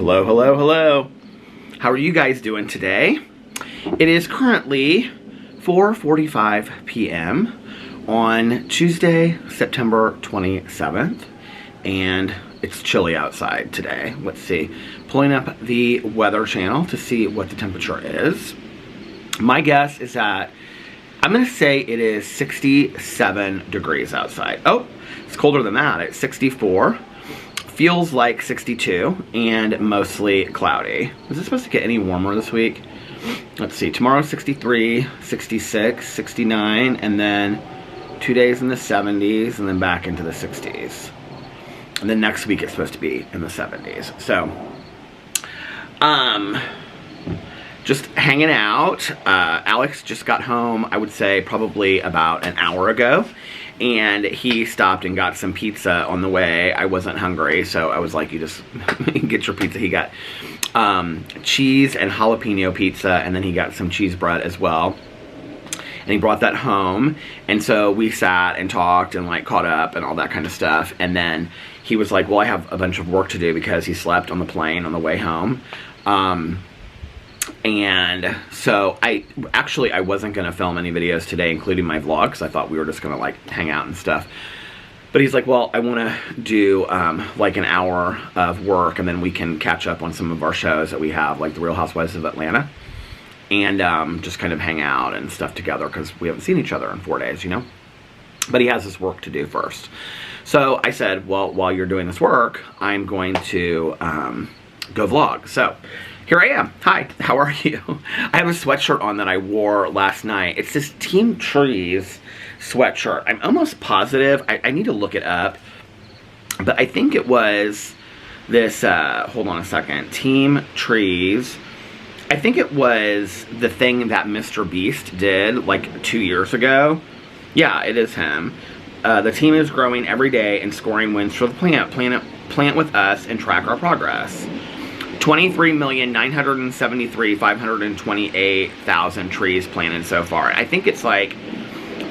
Hello, hello, hello. How are you guys doing today? It is currently 4:45 p.m. on Tuesday, September 27th, and it's chilly outside today. Let's see. Pulling up the Weather Channel to see what the temperature is. My guess is that I'm going to say it is 67 degrees outside. Oh, it's colder than that. It's 64. Feels like 62 and mostly cloudy. Is it supposed to get any warmer this week? Let's see. Tomorrow 63, 66, 69, and then 2 days in the 70s and then back into the 60s. And then next week it's supposed to be in the 70s. So, just hanging out. Alex just got home, I would say probably about an hour ago. And he stopped and got some pizza on the way. I wasn't hungry, so I was like, you just get your pizza. He got cheese and jalapeno pizza, and then he got some cheese bread as well. And he brought that home. And so we sat and talked and like caught up and all that kind of stuff. And then he was like, well, I have a bunch of work to do because he slept on the plane on the way home. And so I wasn't going to film any videos today, including my vlog, because I thought we were just going to like hang out and stuff. But he's like, well, I want to do like an hour of work, and then we can catch up on some of our shows that we have, like The Real Housewives of Atlanta, and just kind of hang out and stuff together, because we haven't seen each other in 4 days, you know? But he has his work to do first. So I said, well, while you're doing this work, I'm going to go vlog. So here I am. Hi, how are you? I have a sweatshirt on that I wore last night. It's this Team Trees sweatshirt. I'm almost positive. I need to look it up. But I think it was this, hold on a second. Team Trees. I think it was the thing that Mr. Beast did like 2 years ago. Yeah, it is him. The team is growing every day and scoring wins for the plant. Plant with us and track our progress. 23,973,528,000 trees planted so far. I think it's like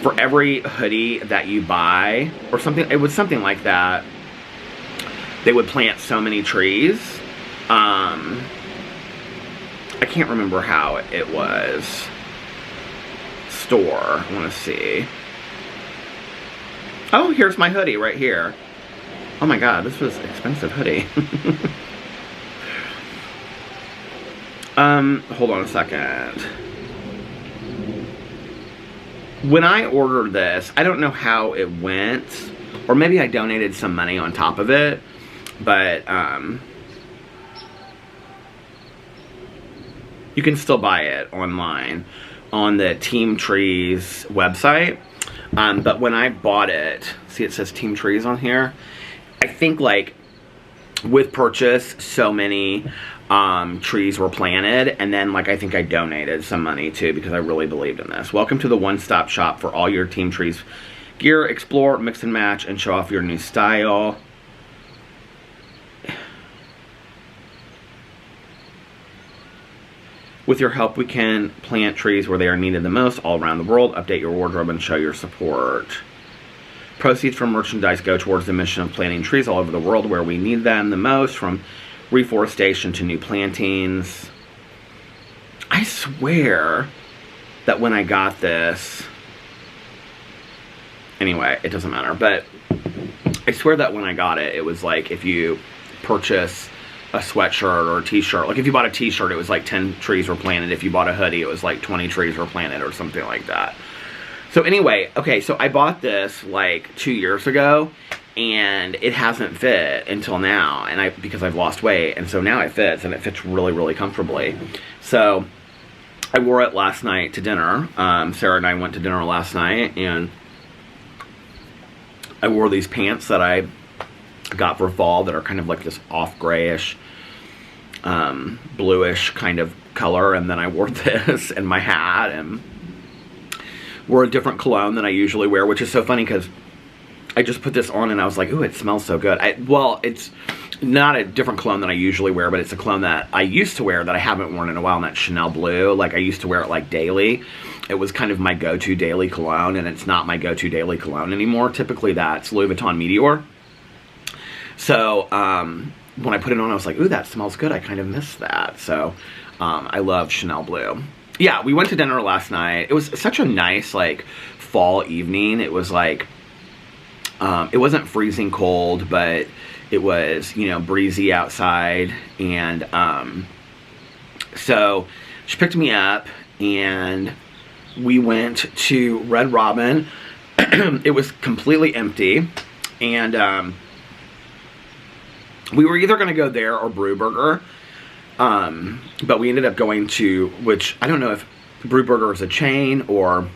for every hoodie that you buy or something, it was something like that, they would plant so many trees. I can't remember how it was. Store, I want to see. Oh, here's my hoodie right here. Oh my god, this was an expensive hoodie. Hold on a second. When I ordered this, I don't know how it went, or maybe I donated some money on top of it, but, you can still buy it online on the Team Trees website, but when I bought it, see it says Team Trees on here, I think like with purchase, so many trees were planted, and then like I think I donated some money too because I really believed in this. Welcome to the one-stop shop for all your Team Trees gear. Explore, mix and match, and show off your new style. With your help, we can plant trees where they are needed the most all around the world. Update your wardrobe and show your support. Proceeds from merchandise go towards the mission of planting trees all over the world where we need them the most, from reforestation to new plantings. I swear that when I got this, anyway, it doesn't matter, but I swear that when I got it, it was like if you purchase a sweatshirt or a t-shirt, like if you bought a t-shirt, it was like 10 trees were planted. If you bought a hoodie, it was like 20 trees were planted or something like that. So anyway, okay, so I bought this like 2 years ago, and it hasn't fit until now, and because I've lost weight, and so now it fits, and it fits really, really comfortably. So I wore it last night to dinner. Sarah and I went to dinner last night, and I wore these pants that I got for fall that are kind of like this off grayish, bluish kind of color, and then I wore this and my hat, and wore a different cologne than I usually wear, which is so funny because I just put this on and I was like, ooh, it smells so good. Well, it's not a different cologne than I usually wear, but it's a cologne that I used to wear that I haven't worn in a while, and that's Chanel Blue. Like, I used to wear it like daily. It was kind of my go-to daily cologne, and it's not my go-to daily cologne anymore. Typically that's Louis Vuitton Meteor. So, when I put it on, I was like, ooh, that smells good. I kind of miss that. So I love Chanel Blue. Yeah, we went to dinner last night. It was such a nice, like, fall evening. It was like, it wasn't freezing cold, but it was, you know, breezy outside. And so she picked me up and we went to Red Robin. It was completely empty. And we were either going to go there or Brew Burger. But we ended up going to, which I don't know if Brew Burger is a chain or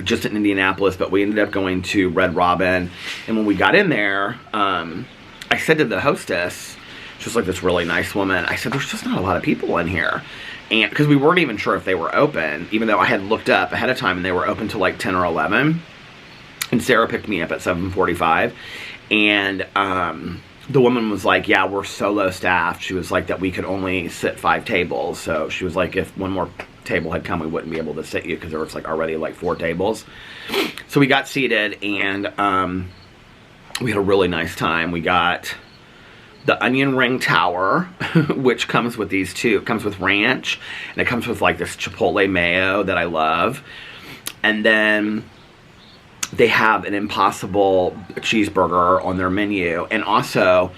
just in Indianapolis, but we ended up going to Red Robin. And when we got in there, I said to the hostess, she was like this really nice woman, I said, there's just not a lot of people in here. And because we weren't even sure if they were open, even though I had looked up ahead of time and they were open till like 10 or 11. And Sarah picked me up at 7:45. And the woman was like, yeah, we're so low staffed. She was like that we could only sit 5 tables. So she was like, if one more table had come, we wouldn't be able to sit you because there was like already like 4 tables. So we got seated and we had a really nice time. We got the onion ring tower, which comes with these two. It comes with ranch and it comes with like this chipotle mayo that I love. And then they have an Impossible cheeseburger on their menu. And also,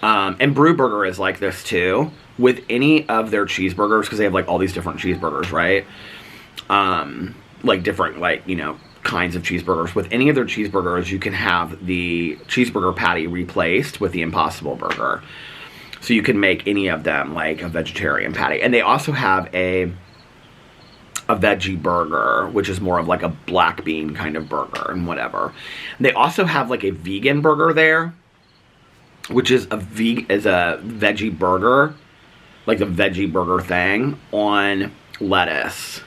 and Brew Burger is like this too. With any of their cheeseburgers, because they have like all these different cheeseburgers, right? Like different, like, you know, kinds of cheeseburgers. With any of their cheeseburgers, you can have the cheeseburger patty replaced with the Impossible burger. So you can make any of them like a vegetarian patty. And they also have a veggie burger, which is more of like a black bean kind of burger and whatever. They also have like a vegan burger there, which is a veggie burger, like a veggie burger thing on lettuce.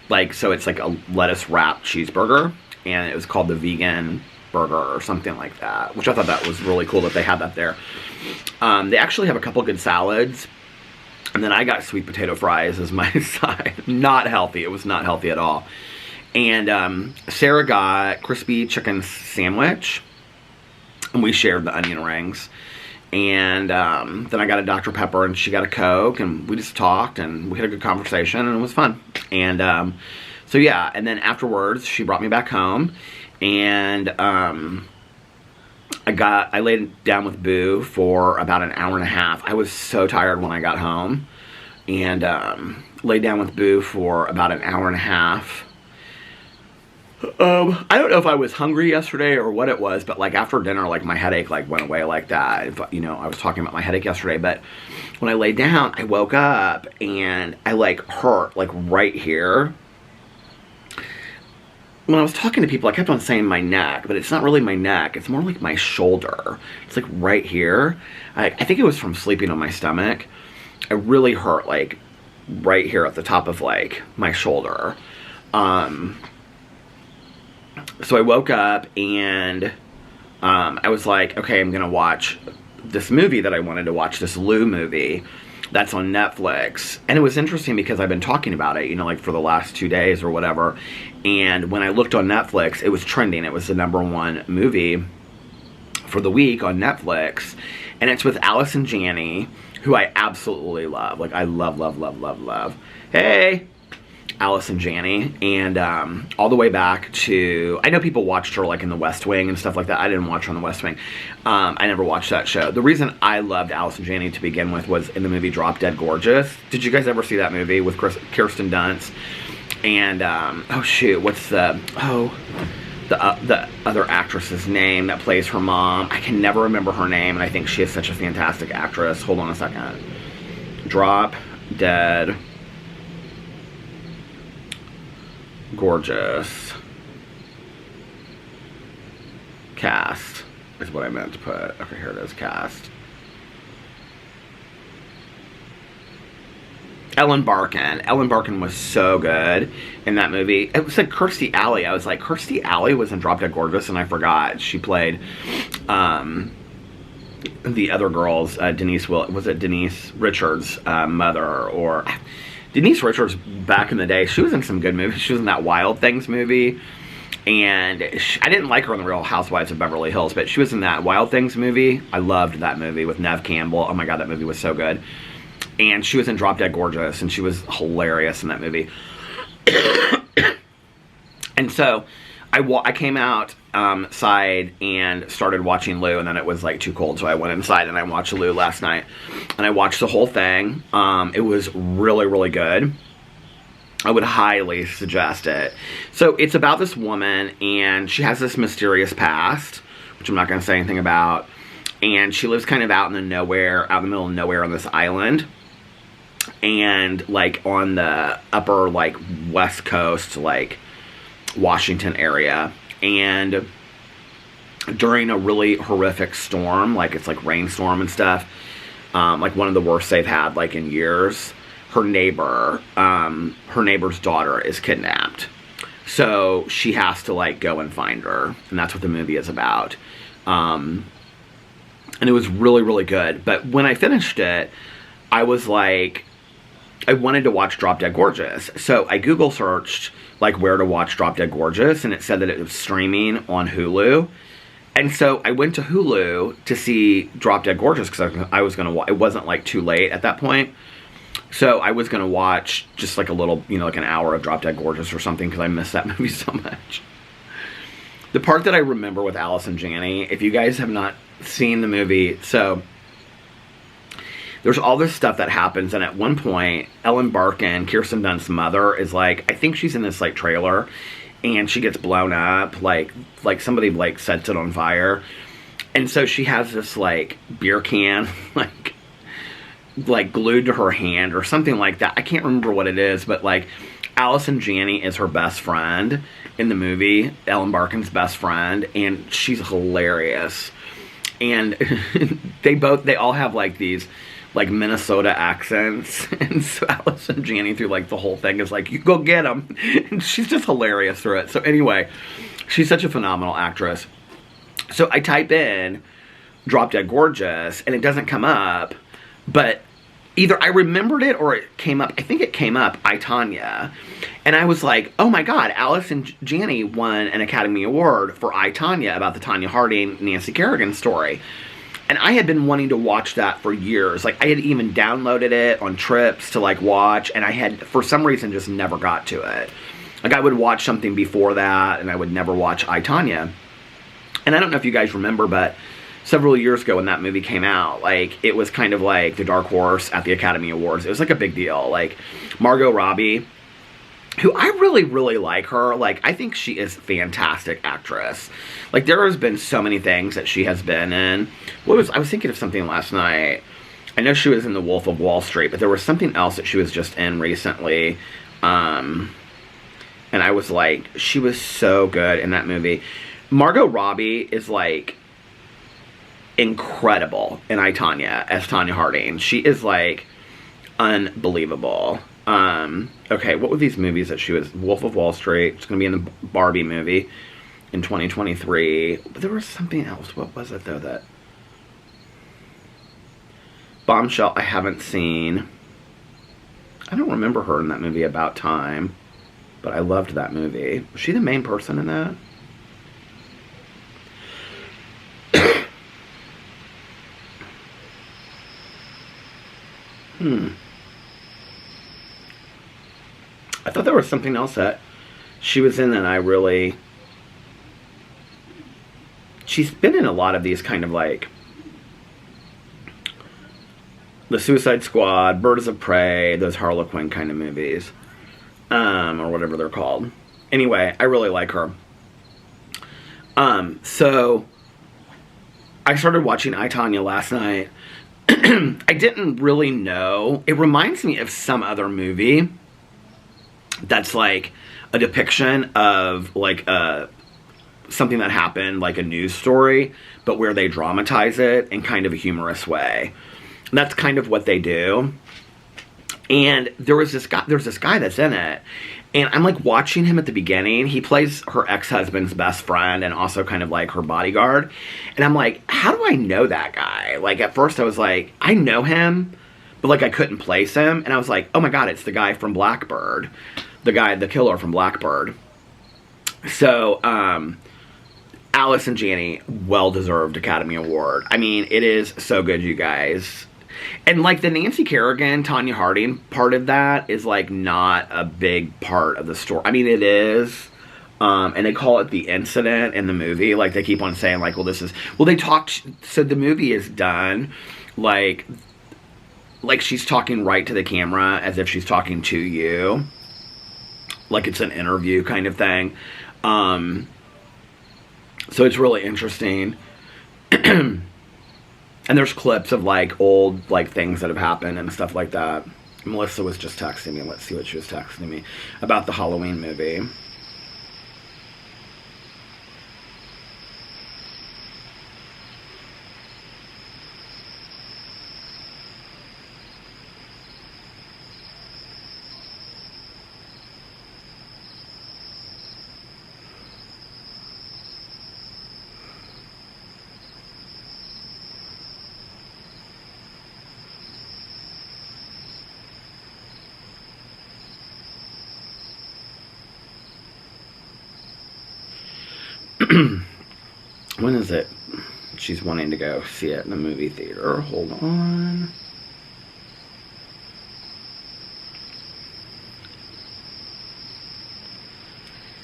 Like, so it's like a lettuce wrapped cheeseburger, and it was called the vegan burger or something like that, which I thought that was really cool that they had that there. They actually have a couple good salads. And then I got sweet potato fries as my side. Not healthy. It was not healthy at all. And Sarah got crispy chicken sandwich. And we shared the onion rings. And then I got a Dr. Pepper and she got a Coke. And we just talked and we had a good conversation and it was fun. And so yeah. And then afterwards she brought me back home. And I laid down with Boo for about an hour and a half. I was so tired when I got home. And laid down with Boo for about an hour and a half. I don't know if I was hungry yesterday or what it was, but like after dinner, like my headache like went away like that. You know, I was talking about my headache yesterday, but when I laid down, I woke up and I like hurt like right here. When I was talking to people, I kept on saying my neck, but it's not really my neck. It's more like my shoulder. It's like right here. I think it was from sleeping on my stomach. It really hurt like right here at the top of like my shoulder. So I woke up and I was like, okay, I'm going to watch this movie that I wanted to watch, this Lou movie that's on Netflix. And it was interesting because I've been talking about it, you know, like for the last 2 days or whatever. And when I looked on Netflix, it was trending. It was the #1 movie for the week on Netflix. And it's with Allison Janney, who I absolutely love. Like, I love, love, love, love, love. Hey! Allison Janney. And all the way back to... I know people watched her, like, in The West Wing and stuff like that. I didn't watch her on The West Wing. I never watched that show. The reason I loved Allison Janney to begin with was in the movie Drop Dead Gorgeous. Did you guys ever see that movie with Kirsten Dunst? And, oh shoot, what's the other actress's name that plays her mom? I can never remember her name, and I think she is such a fantastic actress. Hold on a second. Drop Dead Gorgeous cast is what I meant to put. Okay, here it is, cast. Ellen Barkin. Ellen Barkin was so good in that movie. It was like Kirstie Alley. I was like, Kirstie Alley was in Drop Dead Gorgeous, and I forgot. She played the other girls, Denise Richards' mother, or Denise Richards back in the day. She was in some good movies. She was in that Wild Things movie. And I didn't like her in The Real Housewives of Beverly Hills, but she was in that Wild Things movie. I loved that movie with Neve Campbell. Oh my God, that movie was so good. And she was in Drop Dead Gorgeous, and she was hilarious in that movie. And so I came outside and started watching Lou, and then it was like too cold, so I went inside and I watched Lou last night. And I watched the whole thing. It was really, really good. I would highly suggest it. So it's about this woman, and she has this mysterious past, which I'm not going to say anything about. And she lives kind of out in the middle of nowhere on this island. And like on the upper like west coast, like Washington area. And during a really horrific storm, like it's like rainstorm and stuff, like one of the worst they've had like in years, her neighbor's daughter is kidnapped. So she has to like go and find her, and that's what the movie is about. And it was really, really good. But when I finished it, I was like, I wanted to watch Drop Dead Gorgeous. So I Google searched like where to watch Drop Dead Gorgeous, and it said that it was streaming on Hulu. And so I went to Hulu to see Drop Dead Gorgeous because I was going to watch. It wasn't like too late at that point. So I was going to watch just like a little, like an hour of Drop Dead Gorgeous or something because I missed that movie so much. The part that I remember with Allison Janney, if you guys have not seen the movie, so there's all this stuff that happens, and at one point, Ellen Barkin, Kirsten Dunst's mother, is like, I think she's in this like trailer, and she gets blown up, like somebody like sets it on fire, and so she has this like beer can, like glued to her hand or something like that. I can't remember what it is, but like Allison Janney is her best friend in the movie, Ellen Barkin's best friend, and she's hilarious. And they all have like these like Minnesota accents, and so Allison Janney through like the whole thing is like, you go get them, and she's just hilarious through it. So anyway, she's such a phenomenal actress. So I type in Drop Dead Gorgeous, and it doesn't come up, but either I remembered it or it came up. I think it came up, I, Tonya. And I was like, oh my God, Allison Janney won an Academy Award for I, Tonya, about the Tonya Harding, Nancy Kerrigan story. And I had been wanting to watch that for years. Like, I had even downloaded it on trips to, like, watch. And I had, for some reason, just never got to it. Like, I would watch something before that, and I would never watch I, Tonya. And I don't know if you guys remember, but several years ago when that movie came out, like, it was kind of like the dark horse at the Academy Awards. It was like a big deal. Like, Margot Robbie, who I really, really like her. Like, I think she is a fantastic actress. Like, there has been so many things that she has been in. I was thinking of something last night. I know she was in The Wolf of Wall Street, but there was something else that she was just in recently. And I was like, she was so good in that movie. Margot Robbie is, like, incredible in I, Tonya as Tonya Harding. She is, like, unbelievable. Okay, what were these movies that she was? Wolf of Wall Street. It's going to be in the Barbie movie in 2023. But there was something else. What was it, though, that... Bombshell, I haven't seen. I don't remember her in that movie About Time. But I loved that movie. Was she the main person in that? I thought there was something else that she was in that I really... She's been in a lot of these kind of like... The Suicide Squad, Birds of Prey, those Harlequin kind of movies. Or whatever they're called. Anyway, I really like her. So... I started watching I, Tonya last night. I didn't really know. It reminds me of some other movie that's like a depiction of like something that happened, like a news story, but where they dramatize it in kind of a humorous way. And that's kind of what they do. And there's this guy that's in it, and I'm like watching him at the beginning. He plays her ex-husband's best friend and also kind of like her bodyguard. And I'm like, how do I know that guy? Like at first I was like, I know him, but like I couldn't place him. And I was like, oh my God, it's the guy from Blackbird. The killer from Blackbird. So, Alice and Janney, well-deserved Academy Award. I mean, it is so good, you guys. And, like, the Nancy Kerrigan, Tonya Harding part of that is, like, not a big part of the story. I mean, it is. And they call it the incident in the movie. Like, they keep on saying, like, well, this is... Well, they talked... So the movie is done, like, she's talking right to the camera as if she's talking to you. Like, it's an interview kind of thing. So it's really interesting. And there's clips of, like, old, like, things that have happened and stuff like that. Melissa was just texting me. Let's see what she was texting me about the Halloween movie. When is it? She's wanting to go see it in the movie theater. Hold on.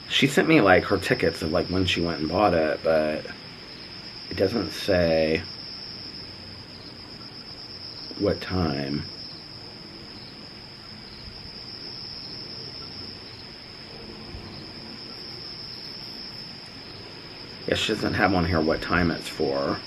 She sent me, like, her tickets of, like, when she went and bought it, but it doesn't say what time. Yeah, she doesn't have on here what time it's for.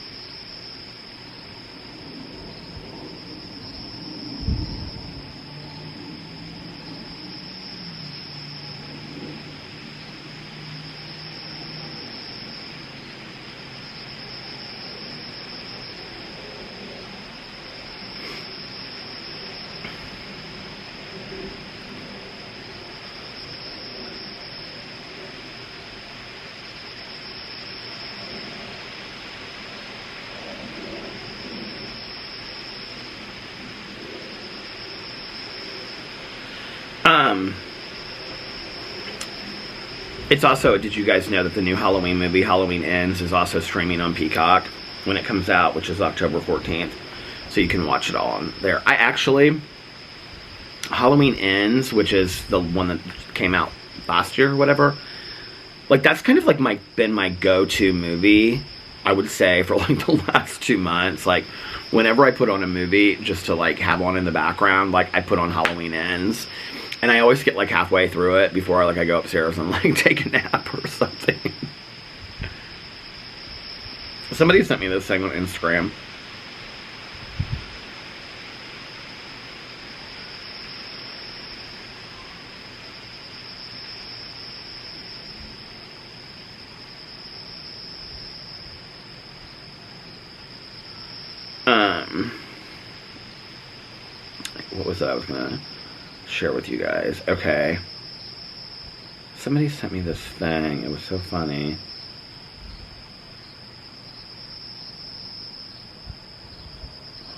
It's also, did you guys know that the new Halloween movie, Halloween Ends, is also streaming on Peacock when it comes out, which is October 14th. So you can watch it all on there. I actually, Halloween Ends, which is the one that came out last year or whatever, like, that's kind of like been my go-to movie, I would say, for like the last 2 months. Like, whenever I put on a movie just to, like, have on in the background, like, I put on Halloween Ends. And I always get, like, halfway through it before, like, I go upstairs and, like, take a nap or something. Somebody sent me this thing on Instagram. What was that I was gonna share with you guys? Okay. Somebody sent me this thing. It was so funny.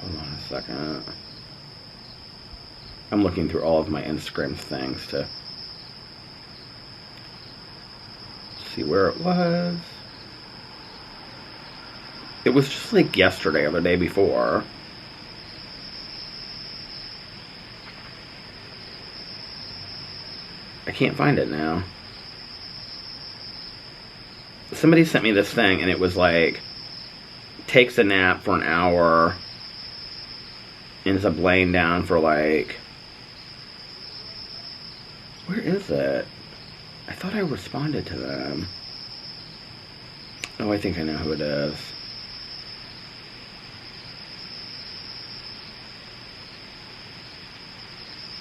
Hold on a second. I'm looking through all of my Instagram things to see where it was. It was just like yesterday or the day before. I can't find it now. Somebody sent me this thing and it was like, takes a nap for an hour, ends up laying down for like, where is it? I thought I responded to them. Oh, I think I know who it is.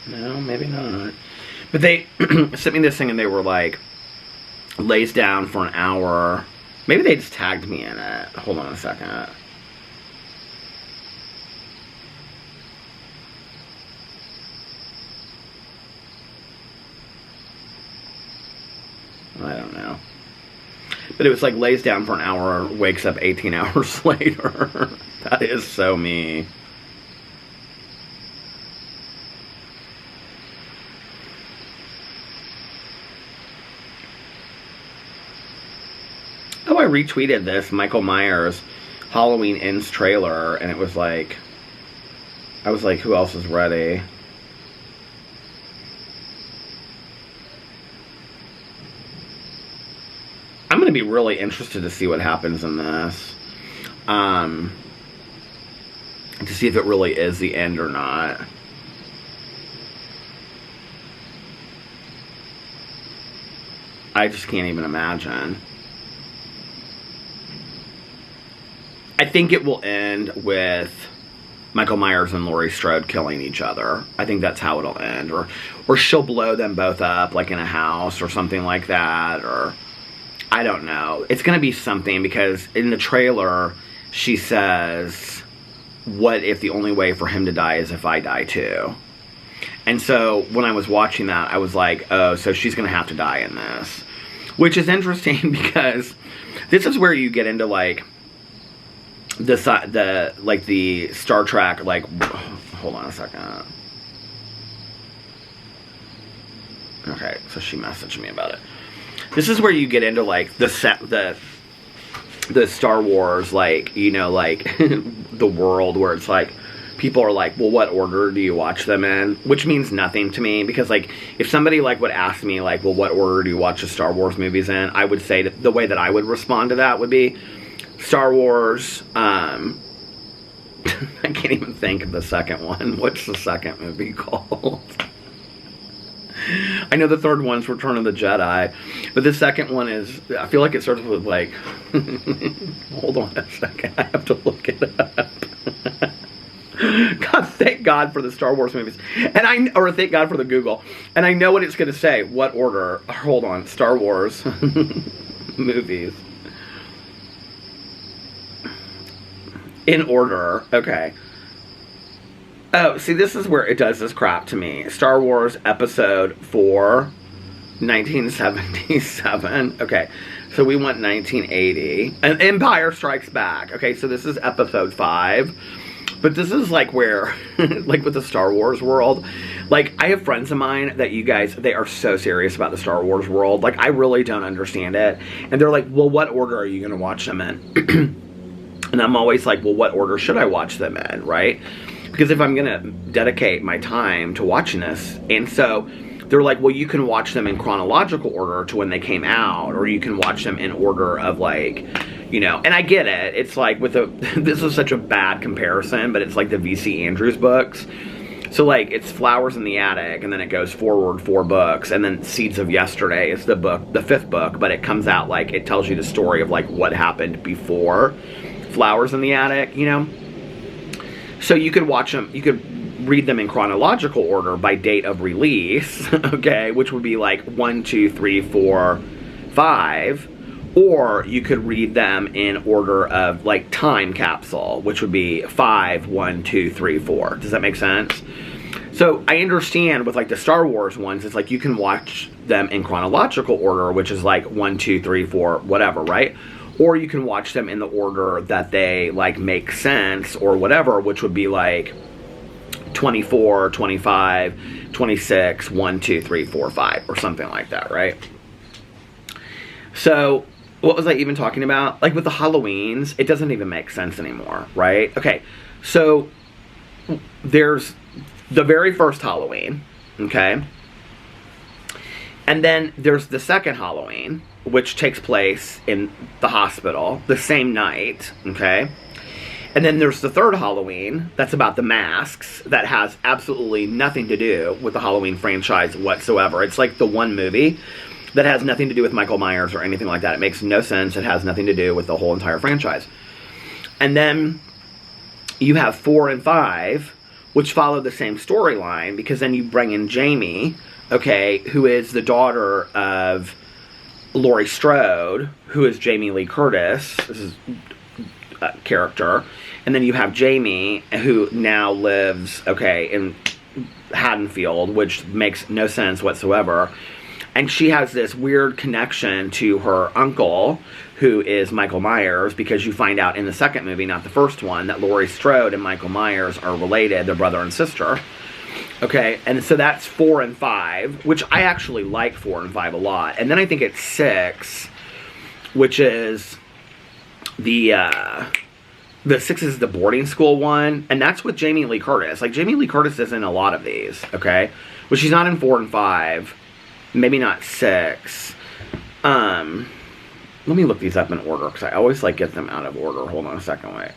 No, maybe not. But they sent me this thing and they were like, lays down for an hour. Maybe they just tagged me in it. Hold on a second. I don't know. But it was like, lays down for an hour, wakes up 18 hours later. That is so me. Oh, I retweeted this Michael Myers Halloween Ends trailer, and it was like, I was like, who else is ready? I'm going to be really interested to see what happens in this. To see if it really is the end or not. I just can't even imagine. I think it will end with Michael Myers and Laurie Strode killing each other. I think that's how it'll end. Or she'll blow them both up, like in a house or something like that. Or, I don't know. It's going to be something, because in the trailer, she says, what if the only way for him to die is if I die too? And so, when I was watching that, I was like, oh, so she's going to have to die in this. Which is interesting, because this is where you get into, like, the Star Trek, like, hold on a second. Okay, so she messaged me about it. This is where you get into, like, the Star Wars, like, you know, like, the world where it's like, people are like, well, what order do you watch them in? Which means nothing to me, because, like, if somebody, like, would ask me, like, well, what order do you watch the Star Wars movies in? I would say that the way that I would respond to that would be Star Wars, I can't even think of the second one. What's the second movie called? I know the third one's Return of the Jedi, but the second one is, I feel like it starts with, like, hold on a second, I have to look it up. God, thank God for the Star Wars movies. Or thank God for the Google. And I know what it's going to say. What order? Hold on. Star Wars movies. In order. Okay. Oh, see, this is where it does this crap to me. Star Wars Episode 4, 1977. Okay. So we went 1980. And Empire Strikes Back. Okay, so this is Episode 5. But this is, like, where, like, with the Star Wars world, like, I have friends of mine that you guys, they are so serious about the Star Wars world. Like, I really don't understand it. And they're like, well, what order are you going to watch them in? And I'm always like, well, what order should I watch them in, right? Because if I'm going to dedicate my time to watching this, and so they're like, well, you can watch them in chronological order to when they came out, or you can watch them in order of, like, you know, and I get it. It's like with this is such a bad comparison, but it's like the V.C. Andrews books. So, like, it's Flowers in the Attic, and then it goes forward 4 books, and then Seeds of Yesterday is the 5th book, but it comes out, like, it tells you the story of, like, what happened before Flowers in the Attic, you know? So you could watch them, you could read them in chronological order by date of release, okay, which would be like 1, 2, 3, 4, 5, or you could read them in order of, like, time capsule, which would be 5, 1, 2, 3, 4. Does that make sense? So I understand with, like, the Star Wars ones, it's like you can watch them in chronological order, which is like 1, 2, 3, 4, whatever, right? Or you can watch them in the order that they, like, make sense or whatever, which would be like 24, 25, 26, 1, 2, 3, 4, 5, or something like that, right? So, what was I even talking about? Like, with the Halloweens, it doesn't even make sense anymore, right? Okay, so there's the very first Halloween, okay? And then there's the second Halloween, which takes place in the hospital the same night, okay? And then there's the third Halloween, that's about the masks, that has absolutely nothing to do with the Halloween franchise whatsoever. It's like the one movie that has nothing to do with Michael Myers or anything like that. It makes no sense. It has nothing to do with the whole entire franchise. And then you have 4 and 5, which follow the same storyline, because then you bring in Jamie, okay, who is the daughter of Laurie Strode, who is Jamie Lee Curtis, this is a character, and then you have Jamie, who now lives, okay, in Haddonfield, which makes no sense whatsoever, and she has this weird connection to her uncle, who is Michael Myers, because you find out in the second movie, not the first one, that Laurie Strode and Michael Myers are related, they're brother and sister. Okay, and so that's 4 and 5, which I actually like 4 and 5 a lot. And then I think it's 6, which is the 6 is the boarding school one, and that's with Jamie Lee Curtis. Like, Jamie Lee Curtis is in a lot of these, okay? But she's not in 4 and 5. Maybe not 6. Let me look these up in order, because I always, like, get them out of order. Hold on a second, wait.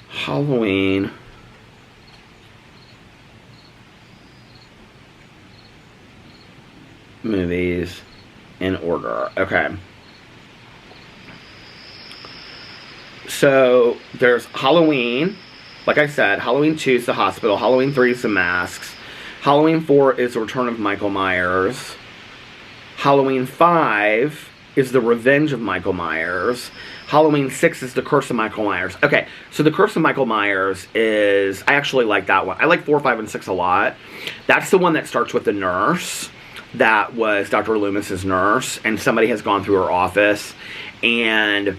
Halloween. Movies in order. Okay. So, there's Halloween. Like I said, Halloween 2 is The Hospital. Halloween 3 is The Masks. Halloween 4 is The Return of Michael Myers. Halloween 5 is The Revenge of Michael Myers. Halloween 6 is The Curse of Michael Myers. Okay, so The Curse of Michael Myers is... I actually like that one. I like 4, 5, and 6 a lot. That's the one that starts with the nurse. That was Dr. Loomis's nurse. And somebody has gone through her office. And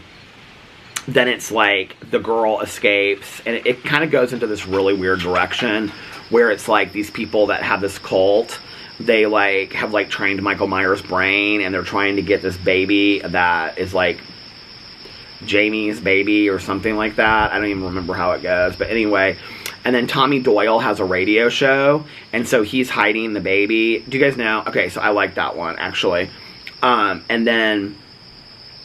then it's like the girl escapes. And it kind of goes into this really weird direction. Where it's like these people that have this cult... They, like, have, like, trained Michael Myers' brain, and they're trying to get this baby that is, like, Jamie's baby or something like that. I don't even remember how it goes. But anyway, and then Tommy Doyle has a radio show, and so he's hiding the baby. Do you guys know? Okay, so I like that one, actually. And then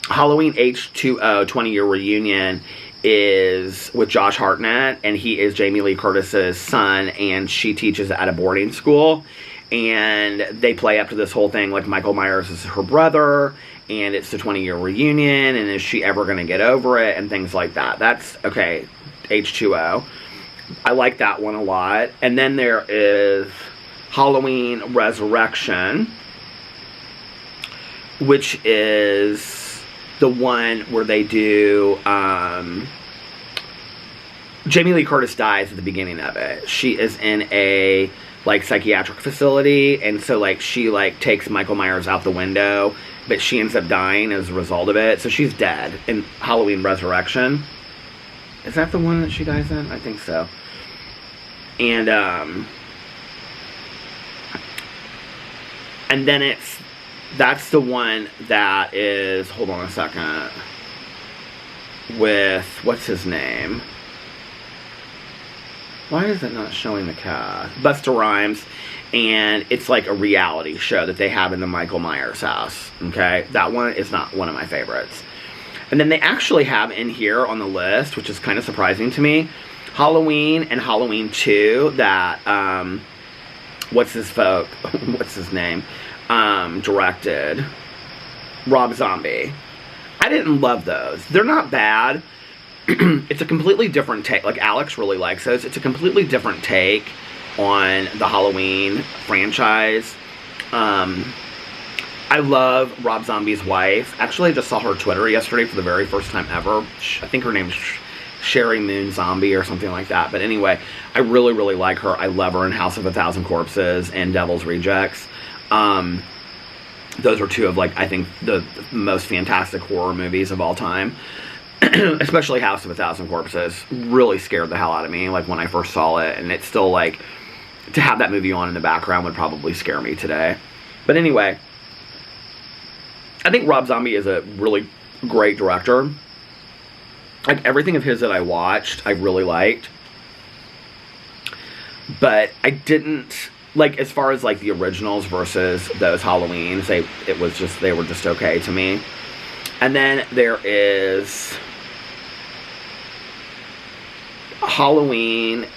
Halloween H2O 20-year reunion is with Josh Hartnett, and he is Jamie Lee Curtis's son, and she teaches at a boarding school. And they play up to this whole thing like Michael Myers is her brother, and it's the 20-year reunion, and is she ever going to get over it, and things like that. That's, okay, H2O. I like that one a lot. And then there is Halloween Resurrection, which is the one where they do... Jamie Lee Curtis dies at the beginning of it. She is in a... like, psychiatric facility, and so, like, she, like, takes Michael Myers out the window, but she ends up dying as a result of it, so she's dead in Halloween Resurrection. Is that the one that she dies in? I think so. And then that's the one that is, hold on a second, with, what's his name? Why is it not showing the cast? Busta Rhymes. And it's like a reality show that they have in the Michael Myers house. Okay? That one is not one of my favorites. And then they actually have in here on the list, which is kind of surprising to me, Halloween and Halloween 2 that, what's his name? Directed. Rob Zombie. I didn't love those. They're not bad. It's a completely different take. Like, Alex really likes those. It's a completely different take on the Halloween franchise. I love Rob Zombie's wife. Actually, I just saw her Twitter yesterday for the very first time ever. I think her name's Sherry Moon Zombie or something like that. But anyway, I really, really like her. I love her in House of a Thousand Corpses and Devil's Rejects. Those are two of, like, I think the most fantastic horror movies of all time. Especially House of a Thousand Corpses. Really scared the hell out of me, like, when I first saw it. And it's still, like, to have that movie on in the background would probably scare me today. But anyway, I think Rob Zombie is a really great director. Like, everything of his that I watched, I really liked. But I didn't, like, as far as, like, the originals versus those Halloweens, they were just okay to me. And then there is Halloween.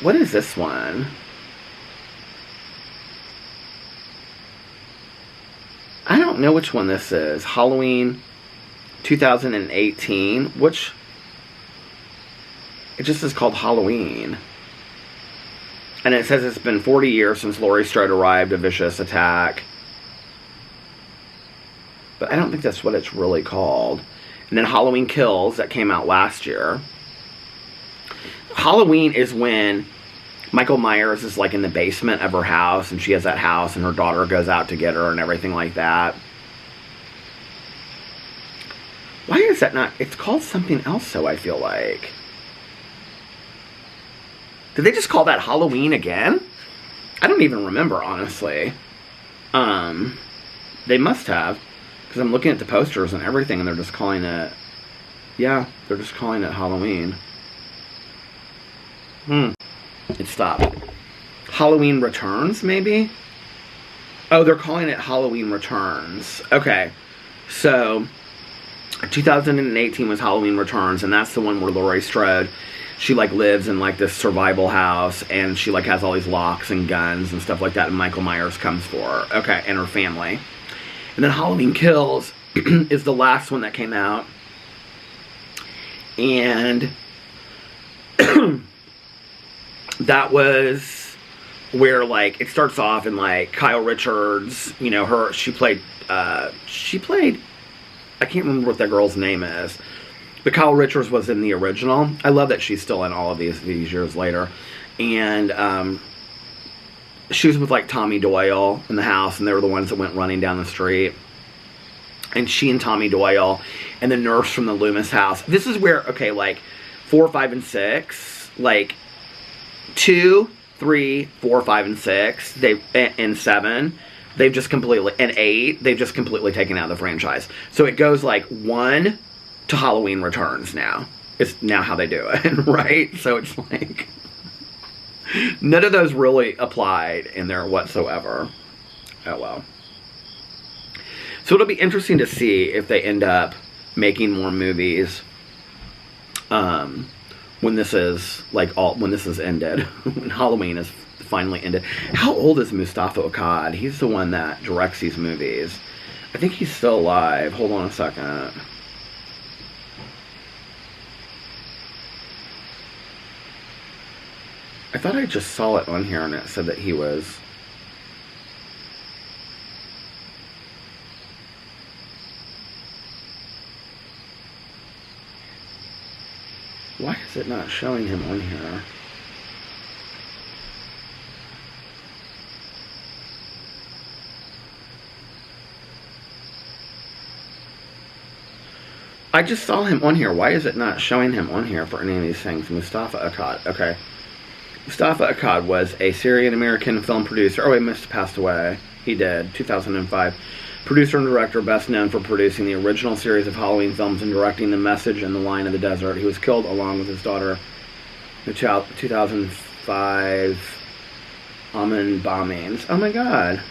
What is this one? I don't know which one this is. Halloween 2018. Which... it just is called Halloween. And it says it's been 40 years since Laurie Strode arrived, a vicious attack. But I don't think that's what it's really called. And then Halloween Kills, that came out last year. Halloween is when Michael Myers is, like, in the basement of her house, and she has that house, and her daughter goes out to get her and everything like that. Why is that not... it's called something else, so I feel like. Did they just call that Halloween again? I don't even remember, honestly. They must have. Because I'm looking at the posters and everything, and they're just calling it... Yeah, they're just calling it Halloween. It stopped. Halloween Returns, maybe? Oh, they're calling it Halloween Returns. Okay. So, 2018 was Halloween Returns, and that's the one where Laurie Strode, she, like, lives in, like, this survival house, and she, like, has all these locks and guns and stuff like that, and Michael Myers comes for her. Okay, and her family. And then Halloween Kills is the last one that came out. And that was where, like, it starts off in, like, Kyle Richards, you know, she played, I can't remember what that girl's name is, but Kyle Richards was in the original. I love that she's still in all of these years later. And, she was with, like, Tommy Doyle in the house, and they were the ones that went running down the street. And she and Tommy Doyle and the nurse from the Loomis house. This is where, okay, like, 4, 5, and 6, like, 2, 3, 4, 5, and 6, and 7, they've just completely, and 8, they've just completely taken out the franchise. So it goes, like, 1 to Halloween Returns now. It's now how they do it, right? So it's like, none of those really applied in there whatsoever. Oh, well. So it'll be interesting to see if they end up making more movies when this is, like, when this is ended. When Halloween is finally ended. How old is Mustafa Akkad? He's the one that directs these movies. I think he's still alive. Hold on a second. I thought I just saw it on here and it said that he was... Why is it not showing him on here? I just saw him on here. Why is it not showing him on here for any of these things? Mustafa Akkad. Okay. Mustafa Akkad was a Syrian-American film producer. Oh, he must have passed away. He did. 2005. Producer and director, best known for producing the original series of Halloween films and directing The Message and The Lion of the Desert. He was killed along with his daughter in the 2005 Amman bombings. Oh my god.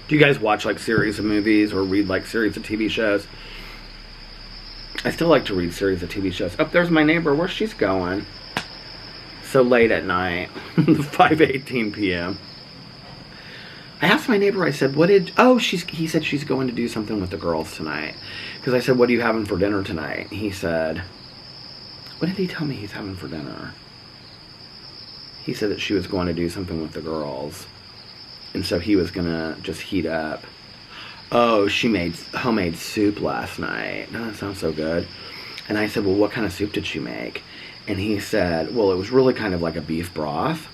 Do you guys watch, like, series of movies or read, like, series of TV shows? I still like to read series of TV shows. Oh, there's my neighbor. Where's she's going? So late at night. 5:18 p.m. I asked my neighbor, I said, he said she's going to do something with the girls tonight. Because I said, what are you having for dinner tonight? He said, what did he tell me he's having for dinner? He said that she was going to do something with the girls. And so he was going to just heat up. Oh, she made homemade soup last night. Oh, that sounds so good. And I said, well, what kind of soup did she make? And he said, well, it was really kind of like a beef broth.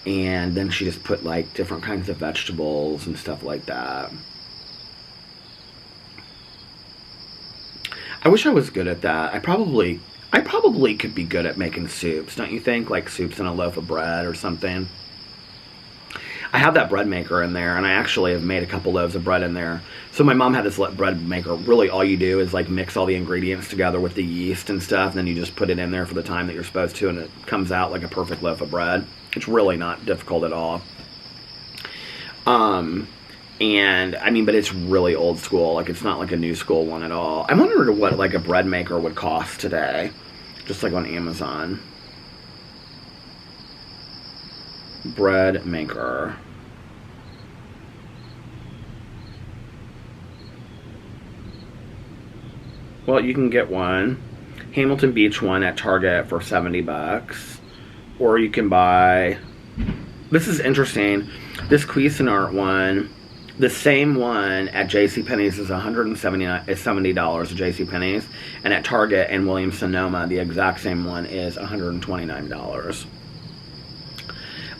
And then she just put, like, different kinds of vegetables and stuff like that. I wish I was good at that. I probably could be good at making soups, don't you think? Like soups and a loaf of bread or something. I have that bread maker in there, and I actually have made a couple loaves of bread in there. So my mom had this bread maker. Really, all you do is, like, mix all the ingredients together with the yeast and stuff, and then you just put it in there for the time that you're supposed to, and it comes out like a perfect loaf of bread. It's really not difficult at all. And, I mean, but it's really old school. Like, it's not like a new school one at all. I wonder what, like, a bread maker would cost today. Just, like, on Amazon. Bread maker. Well, you can get one. Hamilton Beach one at Target for $70. Or you can buy... This is interesting. This Cuisinart one, the same one at JCPenney's is $70 at JCPenney's. And at Target and Williams-Sonoma, the exact same one is $129.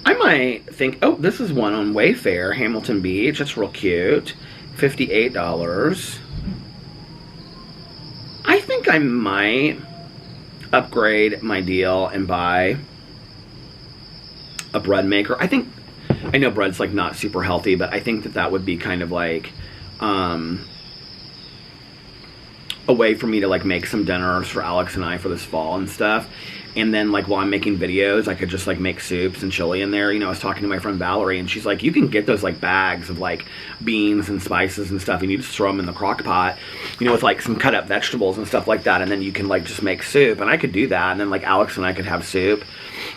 I might think, oh, this is one on Wayfair, Hamilton Beach. It's real cute. $58. I think I might upgrade my deal and buy a bread maker. I know bread's like not super healthy, but I think that would be kind of like a way for me to like make some dinners for Alex and I for this fall and stuff. And then like while I'm making videos, I could just like make soups and chili in there. You know, I was talking to my friend Valerie, and she's like, you can get those like bags of like beans and spices and stuff, and you just throw them in the crock pot, you know, with like some cut up vegetables and stuff like that, and then you can like just make soup. And I could do that, and then like Alex and I could have soup,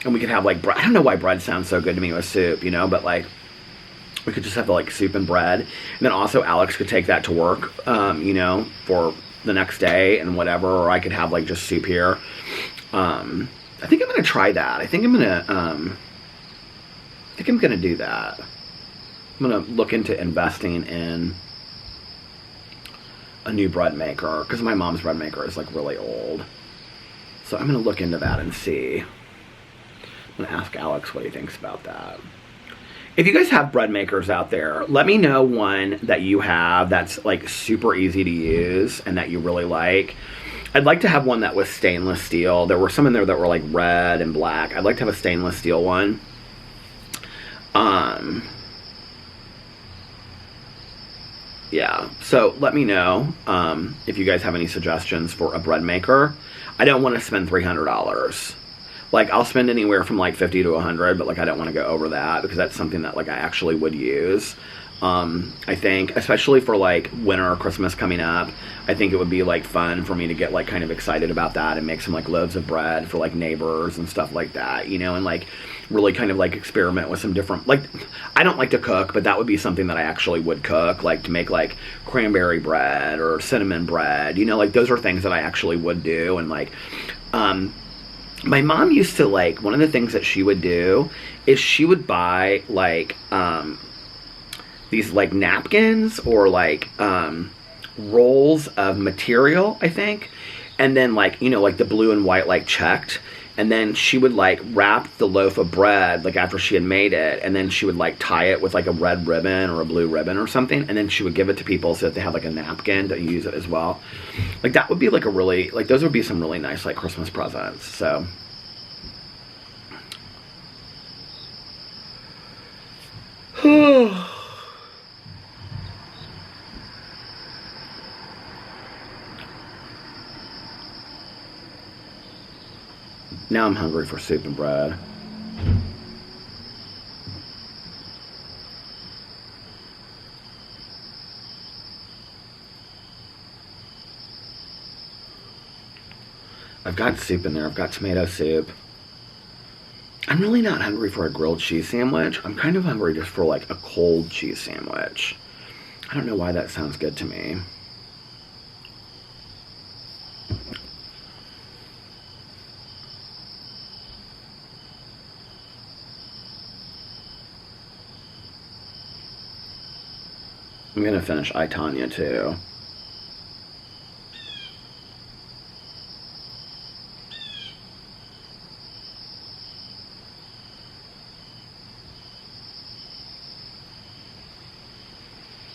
and we could have like bread. I don't know why bread sounds so good to me with soup, you know, but like we could just have like soup and bread. And then also Alex could take that to work, you know, for the next day and whatever, or I could have like just soup here. I think I'm gonna try that. I think I'm gonna do that. I'm gonna look into investing in a new bread maker, because my mom's bread maker is like really old. So I'm gonna look into that and see. I'm gonna ask Alex what he thinks about that. If you guys have bread makers out there, let me know one that you have that's like super easy to use and that you really like. I'd like to have one that was stainless steel. There were some in there that were like red and black. I'd like to have a stainless steel one. Yeah, so let me know if you guys have any suggestions for a bread maker. I don't want to spend $300. Like, I'll spend anywhere from like 50 to 100, but like I don't want to go over that, because that's something that like I actually would use. I think, especially for like winter or Christmas coming up, I think it would be like fun for me to get like kind of excited about that and make some like loaves of bread for like neighbors and stuff like that, you know, and like really kind of like experiment with some different, like, I don't like to cook, but that would be something that I actually would cook, like to make like cranberry bread or cinnamon bread, you know, like those are things that I actually would do. And like, my mom used to like, one of the things that she would do is she would buy like, these like napkins or like rolls of material, I think, and then like, you know, like the blue and white like checked, and then she would like wrap the loaf of bread like after she had made it, and then she would like tie it with like a red ribbon or a blue ribbon or something, and then she would give it to people so that they have like a napkin to use it as well. Like that would be like a really, like those would be some really nice like Christmas presents. So now I'm hungry for soup and bread. I've got soup in there. I've got tomato soup. I'm really not hungry for a grilled cheese sandwich. I'm kind of hungry just for like a cold cheese sandwich. I don't know why that sounds good to me. I'm gonna finish I, Tonya too.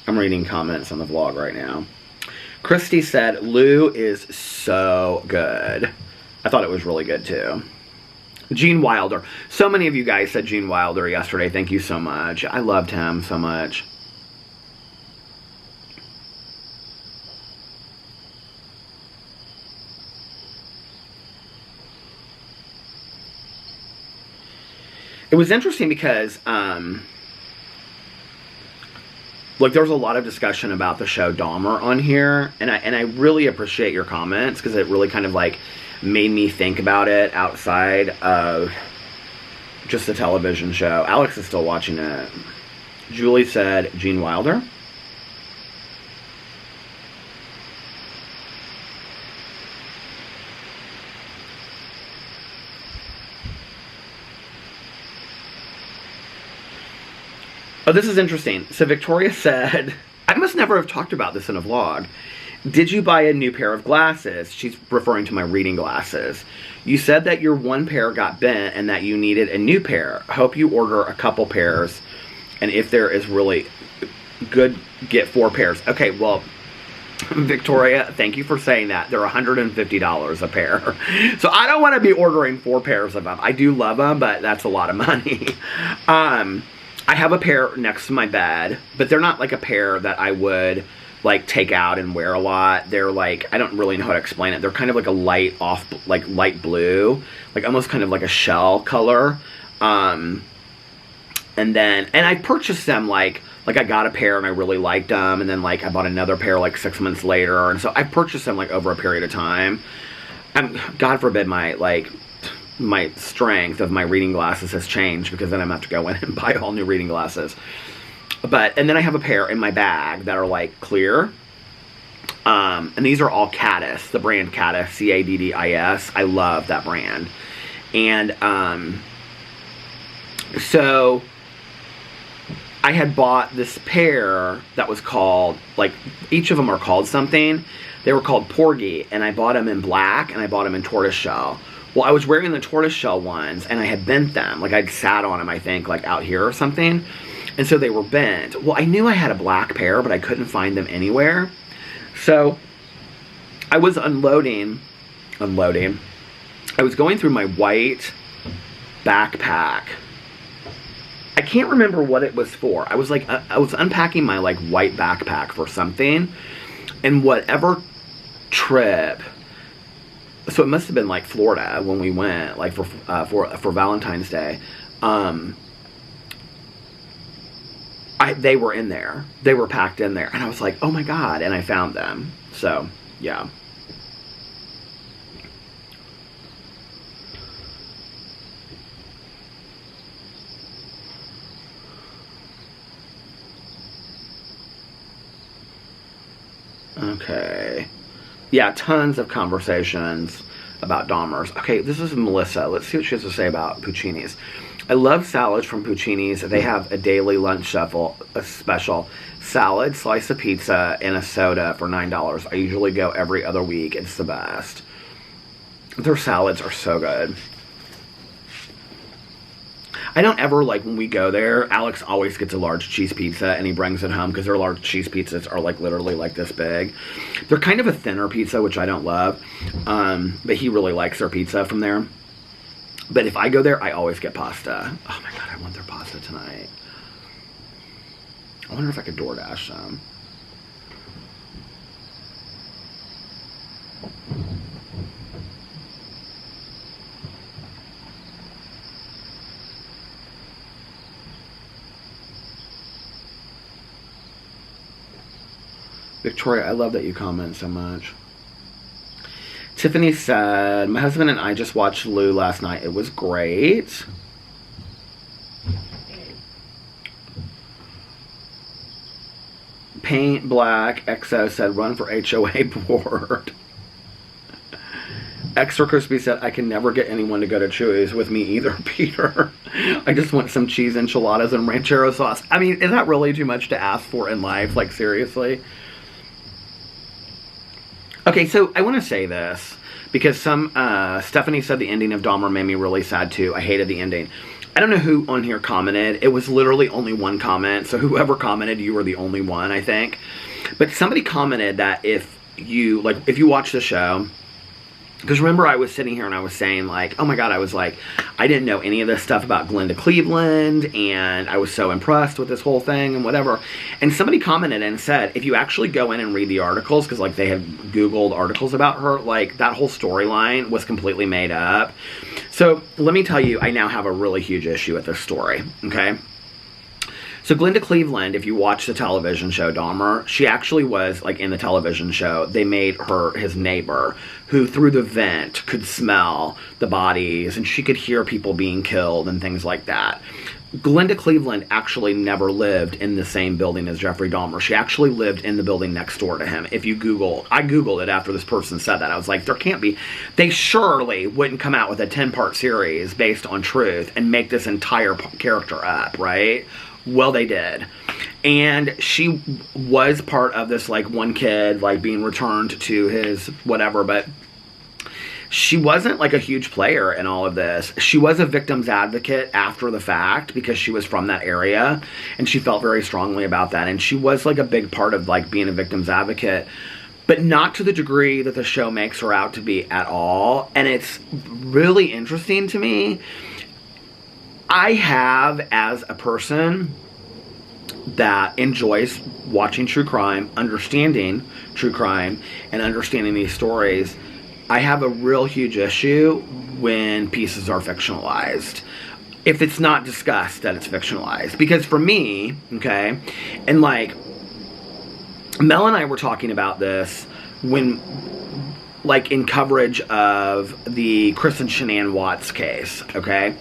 I'm reading comments on the vlog right now. Christy said, Lou is so good. I thought it was really good too. Gene Wilder. So many of you guys said Gene Wilder yesterday. Thank you so much. I loved him so much. It was interesting because, look, there was a lot of discussion about the show Dahmer on here, and I really appreciate your comments, because it really kind of like made me think about it outside of just the television show. Alex is still watching it. Julie said Gene Wilder. Oh, this is interesting. So Victoria said, I must never have talked about this in a vlog. Did you buy a new pair of glasses? She's referring to my reading glasses. You said that your one pair got bent and that you needed a new pair. Hope you order a couple pairs. And if there is really good, get 4 pairs. Okay, well, Victoria, thank you for saying that. They're $150 a pair. So I don't want to be ordering 4 pairs of them. I do love them, but that's a lot of money. I have a pair next to my bed, but they're not like a pair that I would like take out and wear a lot. They're like, I don't really know how to explain it. They're kind of like a light blue, like almost kind of like a shell color. And I purchased them like I got a pair and I really liked them, and then like I bought another pair like 6 months later, and so I purchased them like over a period of time. And God forbid my strength of my reading glasses has changed, because then I'm gonna have to go in and buy all new reading glasses. And then I have a pair in my bag that are like clear. And these are all Caddis, the brand Caddis, Caddis. I love that brand. And so I had bought this pair that was called, like, each of them are called something. They were called Porgy, and I bought them in black, and I bought them in tortoiseshell. Well, I was wearing the tortoiseshell ones, and I had bent them. Like, I'd sat on them, I think, like, out here or something. And so they were bent. Well, I knew I had a black pair, but I couldn't find them anywhere. So I was unloading. I was going through my white backpack. I can't remember what it was for. I was unpacking my like white backpack for something, and whatever trip. So it must have been like Florida when we went, like for Valentine's Day. They were in there. They were packed in there, and I was like, oh my God! And I found them. So yeah. Okay. Yeah, tons of conversations about Dahmers. Okay, this is Melissa. Let's see what she has to say about Puccini's. I love salads from Puccini's. They have a daily lunch special. Salad, slice of pizza, and a soda for $9. I usually go every other week. It's the best. Their salads are so good. I don't ever, like, when we go there, Alex always gets a large cheese pizza, and he brings it home, because their large cheese pizzas are, like, literally, like, this big. They're kind of a thinner pizza, which I don't love, but he really likes their pizza from there. But if I go there, I always get pasta. Oh, my God, I want their pasta tonight. I wonder if I could DoorDash some. Victoria, I love that you comment so much. Tiffany said, my husband and I just watched Lou last night. It was great. Paint Black XO said, run for HOA board. Extra Crispy said, I can never get anyone to go to Chewy's with me either, Peter. I just want some cheese enchiladas and ranchero sauce. I mean, is that really too much to ask for in life? Like, seriously? Okay, so I want to say this, because Stephanie said the ending of Dahmer made me really sad too. I hated the ending. I don't know who on here commented. It was literally only one comment, so whoever commented, you were the only one, I think. But somebody commented that if you watch the show, because remember I was sitting here and I was saying, like, oh my God, I didn't know any of this stuff about Glenda Cleveland, and I was so impressed with this whole thing and whatever. And somebody commented and said, if you actually go in and read the articles, because, like, they have Googled articles about her, like, that whole storyline was completely made up. So, let me tell you, I now have a really huge issue with this story, okay? So Glenda Cleveland, if you watch the television show Dahmer, she actually was, like, in the television show, they made her his neighbor, who through the vent could smell the bodies, and she could hear people being killed and things like that. Glenda Cleveland actually never lived in the same building as Jeffrey Dahmer. She actually lived in the building next door to him. If you Google, I Googled it after this person said that. I was like, there can't be, they surely wouldn't come out with a 10-part series based on truth and make this entire character up, right? Well, they did. And she was part of this, like, one kid, like, being returned to his whatever, but she wasn't, like, a huge player in all of this. She was a victim's advocate after the fact because she was from that area, and she felt very strongly about that. And she was, like, a big part of, like, being a victim's advocate, but not to the degree that the show makes her out to be at all. And it's really interesting to me. I have, as a person that enjoys watching true crime, understanding true crime, and understanding these stories, I have a real huge issue when pieces are fictionalized. If it's not discussed that it's fictionalized. Because for me, okay, and like, Mel and I were talking about this when, like, in coverage of the Chris and Shanann Watts case, okay?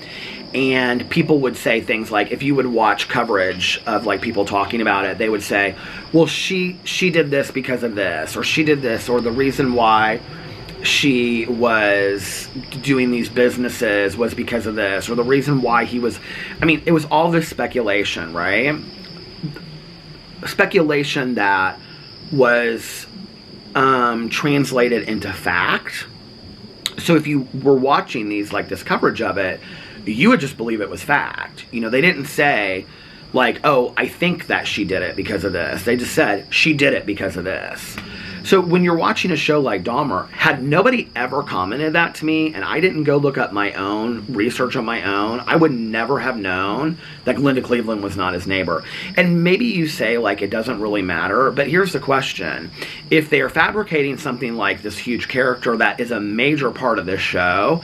And people would say things like, if you would watch coverage of, like, people talking about it, they would say, well, she did this because of this, or she did this, or the reason why she was doing these businesses was because of this, or the reason why he was... I mean, it was all this speculation, right? Speculation that was translated into fact. So if you were watching these, like, this coverage of it, you would just believe it was fact. You know, they didn't say, like, oh, I think that she did it because of this. They just said, she did it because of this. So when you're watching a show like Dahmer, had nobody ever commented that to me, and I didn't go look up my own research on my own, I would never have known that Glenda Cleveland was not his neighbor. And maybe you say, like, it doesn't really matter, but here's the question. If they are fabricating something like this huge character that is a major part of this show,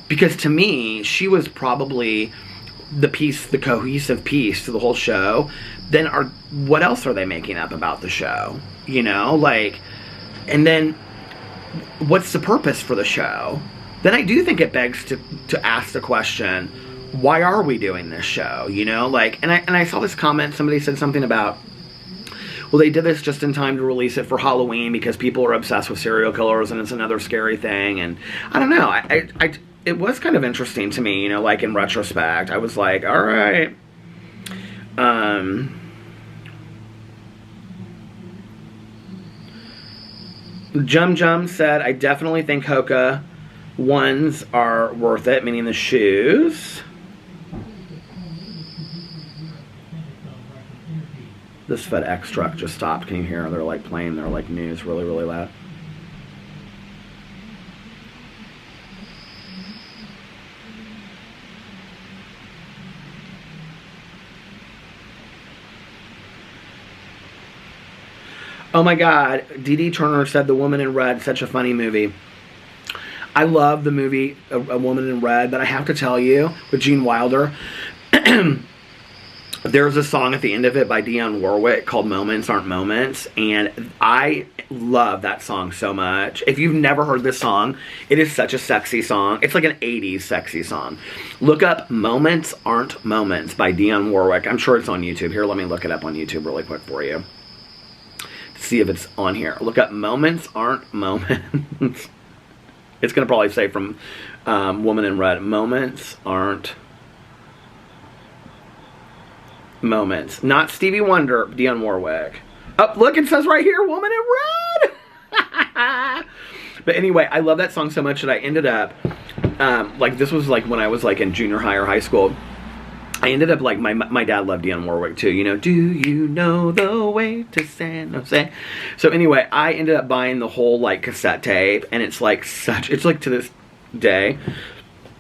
because to me, she was probably the cohesive piece to the whole show, then what else are they making up about the show? You know, like, and then what's the purpose for the show? Then I do think it begs to ask the question, why are we doing this show? You know, like, and I saw this comment, somebody said something about, well, they did this just in time to release it for Halloween because people are obsessed with serial killers and it's another scary thing. And I don't know, it was kind of interesting to me, you know, like, in retrospect. I was like, all right. Jum said, I definitely think Hoka ones are worth it, meaning the shoes. This FedEx truck just stopped. Can you hear? They're like playing their, like, news really, really loud. Oh my God, Dee Turner said The Woman in Red, such a funny movie. I love the movie A Woman in Red, but I have to tell you, with Gene Wilder, there's a song at the end of it by Dionne Warwick called Moments Aren't Moments, and I love that song so much. If you've never heard this song, it is such a sexy song. It's like an 80s sexy song. Look up Moments Aren't Moments by Dionne Warwick. I'm sure it's on YouTube. Here, let me look it up on YouTube really quick for you. See if it's on here. Look up Moments Aren't Moments. It's going to probably say from Woman in Red. Moments Aren't Moments. Not Stevie Wonder, Dionne Warwick. Oh, look, it says right here, Woman in Red. But anyway, I love that song so much that I ended up, like, this was like when I was like in junior high or high school. I ended up, like, my dad loved Dionne Warwick too, you know, do you know the way to San Jose? So anyway, I ended up buying the whole, like, cassette tape, and it's like it's like to this day,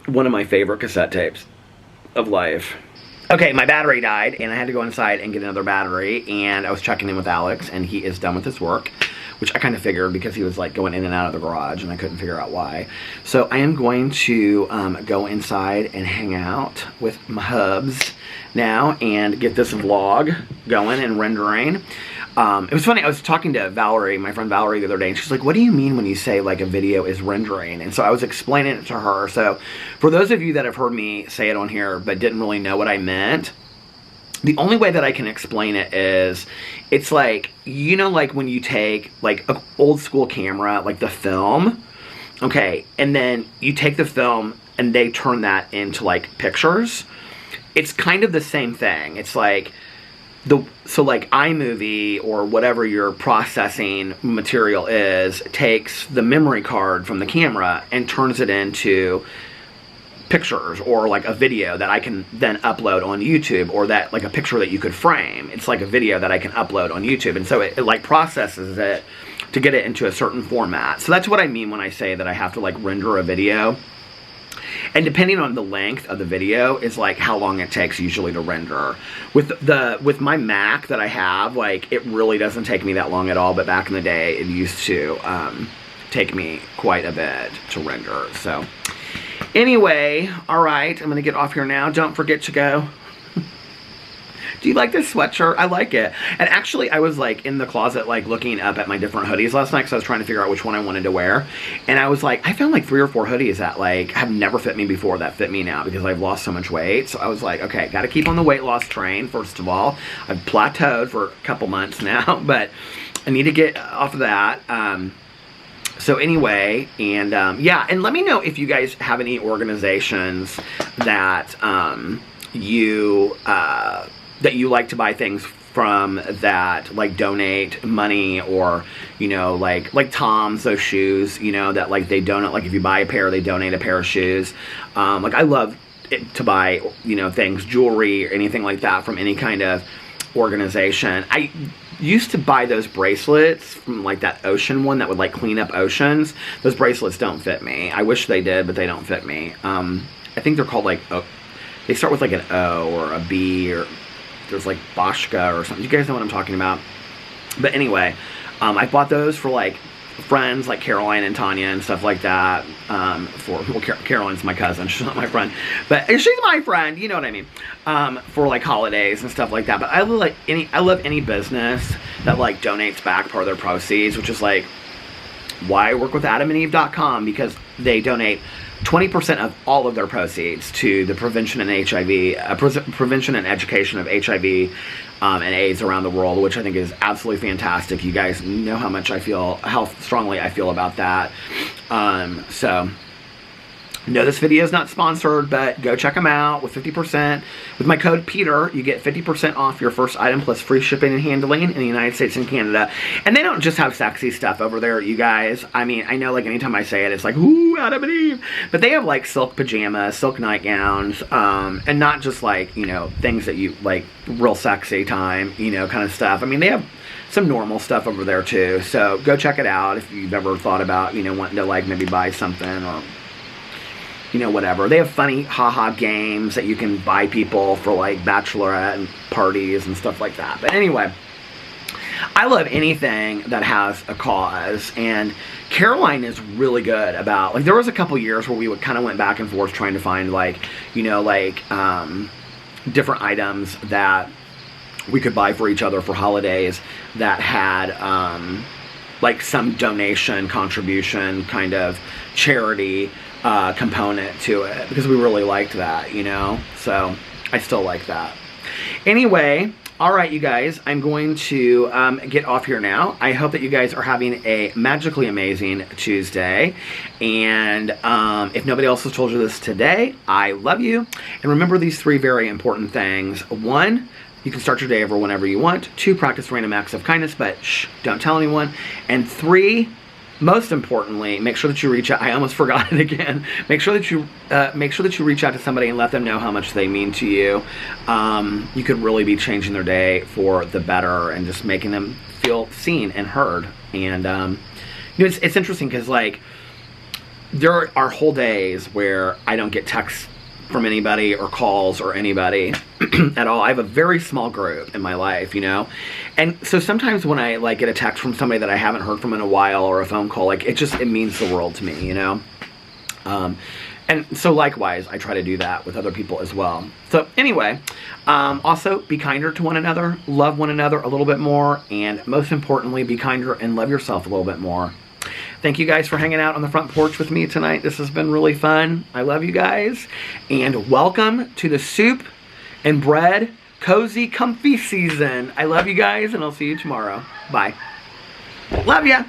one of my favorite cassette tapes of life. Okay, my battery died, and I had to go inside and get another battery, and I was checking in with Alex, and he is done with his work, which I kind of figured because he was, like, going in and out of the garage, and I couldn't figure out why. So I am going to go inside and hang out with my hubs now and get this vlog going and rendering. It was funny, I was talking to Valerie, my friend Valerie, the other day, and she's like, what do you mean when you say, like, a video is rendering? And so I was explaining it to her. So for those of you that have heard me say it on here but didn't really know what I meant, the only way that I can explain it is, it's like, you know, like when you take, like, an old school camera, like the film, okay, and then you take the film and they turn that into, like, pictures. It's kind of the same thing. It's like, so like iMovie or whatever your processing material is takes the memory card from the camera and turns it into pictures or like a video that I can then upload on YouTube, or that like a picture that you could frame. It's like a video that I can upload on YouTube, and so it like processes it to get it into a certain format. So that's what I mean when I say that I have to like render a video. And depending on the length of the video is like how long it takes usually to render. With my Mac that I have, like it really doesn't take me that long at all, but back in the day it used to take me quite a bit to render. So anyway, alright, I'm gonna get off here now. Don't forget to go. Do you like this sweatshirt? I like it. And actually, I was like in the closet like looking up at my different hoodies last night because I was trying to figure out which one I wanted to wear. And I was like, I found like 3 or 4 hoodies that like have never fit me before that fit me now because I've lost so much weight. So I was like, okay, got to keep on the weight loss train, first of all. I've plateaued for a couple months now, but I need to get off of that. So anyway, and yeah, and let me know if you guys have any organizations that you like to buy things from, that like donate money, or you know, like Tom's, those shoes, you know, that like they donate, like if you buy a pair they donate a pair of shoes. Like I love to buy, you know, things, jewelry or anything like that from any kind of organization. I used to buy those bracelets from like that ocean one that would like clean up oceans. Those bracelets don't fit me. I wish they did, but they don't fit me. I think they're called like they start with like an O or a B, or there's like Boschka or something. You guys know what I'm talking about. But anyway, I bought those for like friends like Caroline and Tanya and stuff like that. Caroline's my cousin. She's not my friend, but she's my friend. You know what I mean? For like holidays and stuff like that. But I love any business that like donates back part of their proceeds, which is like why I work with AdamandEve.com, because they donate 20% of all of their proceeds to the prevention and prevention and education of HIV and AIDS around the world, which I think is absolutely fantastic. You guys know how strongly I feel about that. So, no, this video is not sponsored, but go check them out with 50%. With my code PETER, you get 50% off your first item plus free shipping and handling in the United States and Canada. And they don't just have sexy stuff over there, you guys. I mean, I know like anytime I say it, it's like, ooh, Adam and Eve. But they have like silk pajamas, silk nightgowns, and not just like, you know, things that you like real sexy time, you know, kind of stuff. I mean, they have some normal stuff over there too. So go check it out if you've ever thought about, you know, wanting to like maybe buy something or, you know, whatever. They have funny haha games that you can buy people for like bachelorette and parties and stuff like that. But anyway, I love anything that has a cause, and Caroline is really good about, like, there was a couple years where we would kind of went back and forth trying to find like, you know, like different items that we could buy for each other for holidays that had like some donation, contribution, kind of charity component to it, because we really liked that, you know. So I still like that. Anyway, alright you guys, I'm going to get off here now. I hope that you guys are having a magically amazing Tuesday, and if nobody else has told you this today, I love you. And remember these 3 very important things. 1, you can start your day over whenever you want. 2, practice random acts of kindness, but shh, don't tell anyone. And 3, most importantly, make sure that you reach out. I almost forgot it again. Make sure that you reach out to somebody and let them know how much they mean to you. You could really be changing their day for the better and just making them feel seen and heard. And you know, it's interesting because like there are whole days where I don't get texts from anybody or calls or anybody at all. I have a very small group in my life, you know, and so sometimes when I like get a text from somebody that I haven't heard from in a while, or a phone call, like it means the world to me, you know. And so likewise, I try to do that with other people as well. So anyway, also be kinder to one another, love one another a little bit more, and most importantly, be kinder and love yourself a little bit more. Thank you guys for hanging out on the front porch with me tonight. This has been really fun. I love you guys. And welcome to the soup and bread cozy comfy season. I love you guys, and I'll see you tomorrow. Bye. Love ya.